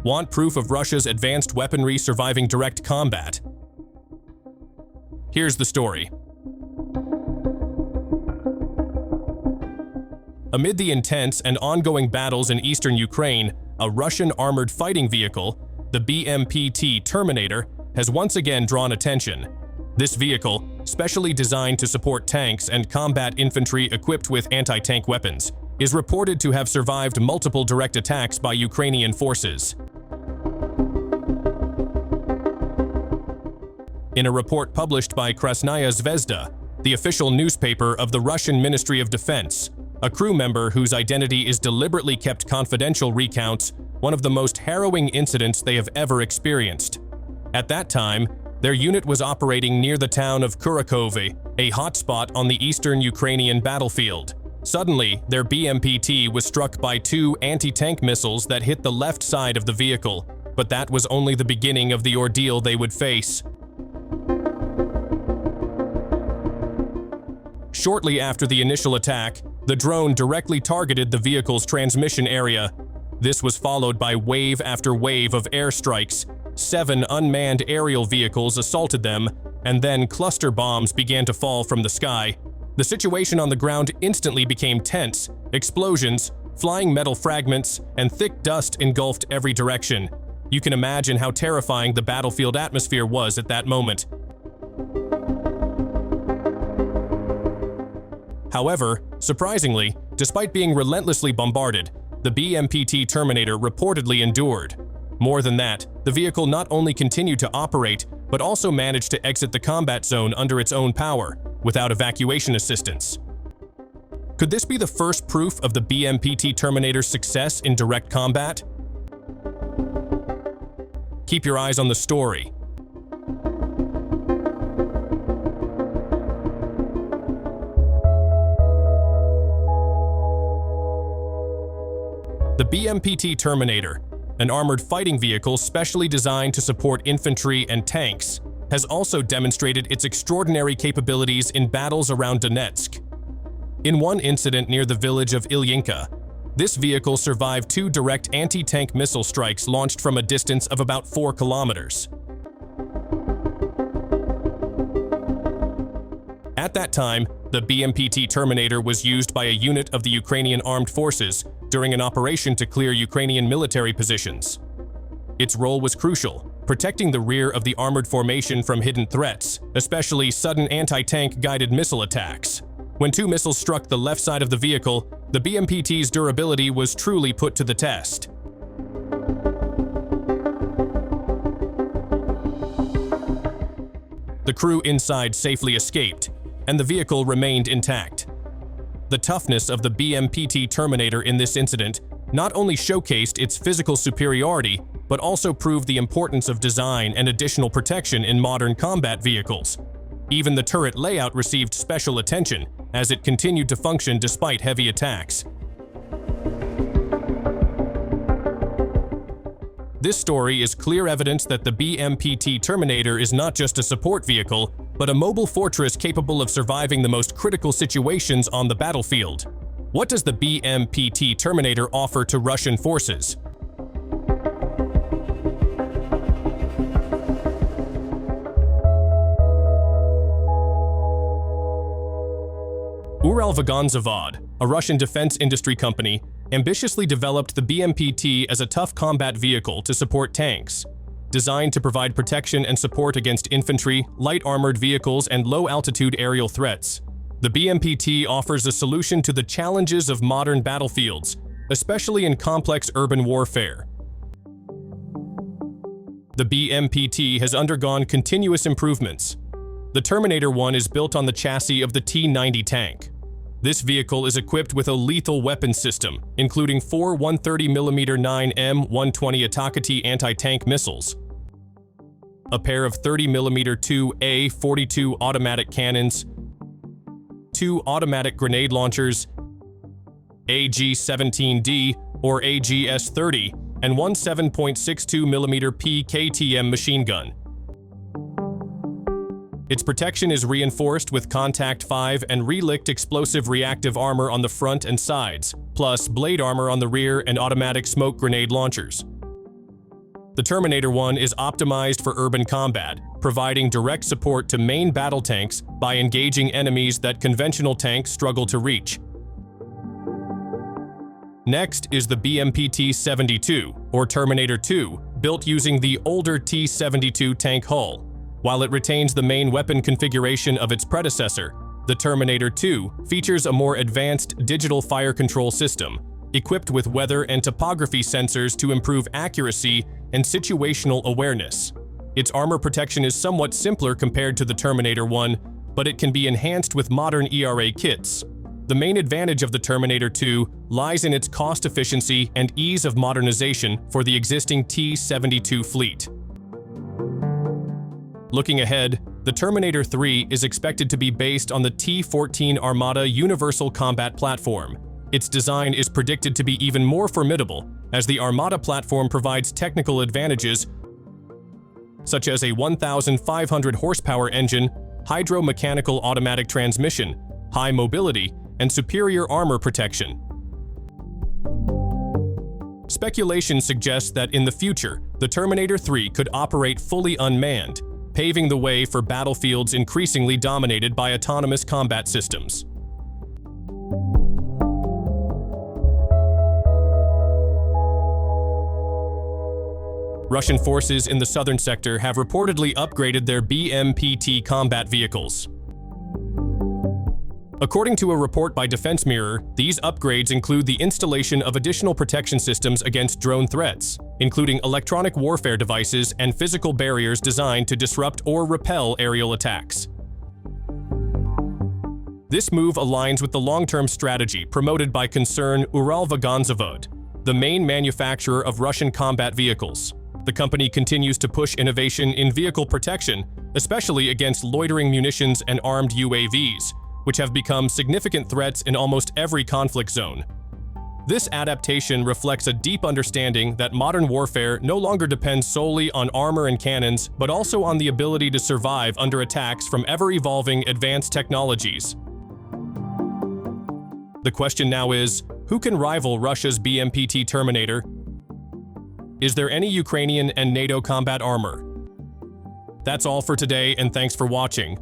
Want proof of Russia's advanced weaponry surviving direct combat? Here's the story. Amid the intense and ongoing battles in eastern Ukraine, a Russian armored fighting vehicle, the BMPT Terminator, has once again drawn attention. This vehicle, specially designed to support tanks and combat infantry equipped with anti-tank weapons, is reported to have survived multiple direct attacks by Ukrainian forces. In a report published by Krasnaya Zvezda, the official newspaper of the Russian Ministry of Defense, a crew member whose identity is deliberately kept confidential recounts one of the most harrowing incidents they have ever experienced. At that time, their unit was operating near the town of Kurakhove, a hotspot on the eastern Ukrainian battlefield. Suddenly, their BMPT was struck by two anti-tank missiles that hit the left side of the vehicle, but that was only the beginning of the ordeal they would face. Shortly after the initial attack, the drone directly targeted the vehicle's transmission area. This was followed by wave after wave of airstrikes. 7 unmanned aerial vehicles assaulted them, and then cluster bombs began to fall from the sky. The situation on the ground instantly became tense. Explosions, flying metal fragments, and thick dust engulfed every direction. You can imagine how terrifying the battlefield atmosphere was at that moment. However, surprisingly, despite being relentlessly bombarded, the BMPT Terminator reportedly endured. More than that, the vehicle not only continued to operate, but also managed to exit the combat zone under its own power, without evacuation assistance. Could this be the first proof of the BMPT Terminator's success in direct combat? Keep your eyes on the story. The BMPT Terminator, an armored fighting vehicle specially designed to support infantry and tanks, has also demonstrated its extraordinary capabilities in battles around Donetsk. In one incident near the village of Ilyinka, this vehicle survived 2 direct anti-tank missile strikes launched from a distance of about 4 kilometers. At that time, the BMPT Terminator was used by a unit of the Ukrainian armed forces during an operation to clear Ukrainian military positions. Its role was crucial, protecting the rear of the armored formation from hidden threats, especially sudden anti-tank guided missile attacks. When 2 missiles struck the left side of the vehicle, the BMPT's durability was truly put to the test. The crew inside safely escaped, and the vehicle remained intact. The toughness of the BMPT Terminator in this incident not only showcased its physical superiority, but also proved the importance of design and additional protection in modern combat vehicles. Even the turret layout received special attention, as it continued to function despite heavy attacks. This story is clear evidence that the BMPT Terminator is not just a support vehicle, but a mobile fortress capable of surviving the most critical situations on the battlefield. What does the BMPT Terminator offer to Russian forces? Uralvagonzavod, a Russian defense industry company, ambitiously developed the BMPT as a tough combat vehicle to support tanks. Designed to provide protection and support against infantry, light armored vehicles, and low-altitude aerial threats, the BMPT offers a solution to the challenges of modern battlefields, especially in complex urban warfare. The BMPT has undergone continuous improvements. The Terminator 1 is built on the chassis of the T-90 tank. This vehicle is equipped with a lethal weapons system, including 4 130mm 9M120 Atakati anti-tank missiles, a pair of 30mm 2A42 automatic cannons, 2 automatic grenade launchers, AG-17D or AGS-30, and 1 7.62mm PKTM machine gun. Its protection is reinforced with Contact 5 and relict explosive reactive armor on the front and sides, plus blade armor on the rear and automatic smoke grenade launchers. The Terminator 1 is optimized for urban combat, providing direct support to main battle tanks by engaging enemies that conventional tanks struggle to reach. Next is the BMPT 72, or Terminator 2, built using the older T-72 tank hull. While it retains the main weapon configuration of its predecessor, the Terminator 2 features a more advanced digital fire control system, equipped with weather and topography sensors to improve accuracy and situational awareness. Its armor protection is somewhat simpler compared to the Terminator 1, but it can be enhanced with modern ERA kits. The main advantage of the Terminator 2 lies in its cost efficiency and ease of modernization for the existing T-72 fleet. Looking ahead, the Terminator 3 is expected to be based on the T-14 Armata Universal Combat Platform. Its design is predicted to be even more formidable, as the Armata platform provides technical advantages such as a 1,500 horsepower engine, hydro-mechanical automatic transmission, high mobility, and superior armor protection. Speculation suggests that in the future, the Terminator 3 could operate fully unmanned, paving the way for battlefields increasingly dominated by autonomous combat systems. Russian forces in the southern sector have reportedly upgraded their BMPT combat vehicles. According to a report by Defense Mirror, these upgrades include the installation of additional protection systems against drone threats, including electronic warfare devices and physical barriers designed to disrupt or repel aerial attacks. This move aligns with the long-term strategy promoted by concern Uralvagonzavod, the main manufacturer of Russian combat vehicles. The company continues to push innovation in vehicle protection, especially against loitering munitions and armed UAVs, which have become significant threats in almost every conflict zone. This adaptation reflects a deep understanding that modern warfare no longer depends solely on armor and cannons, but also on the ability to survive under attacks from ever-evolving advanced technologies. The question now is, who can rival Russia's BMPT Terminator? Is there any Ukrainian and NATO combat armor? That's all for today, and thanks for watching.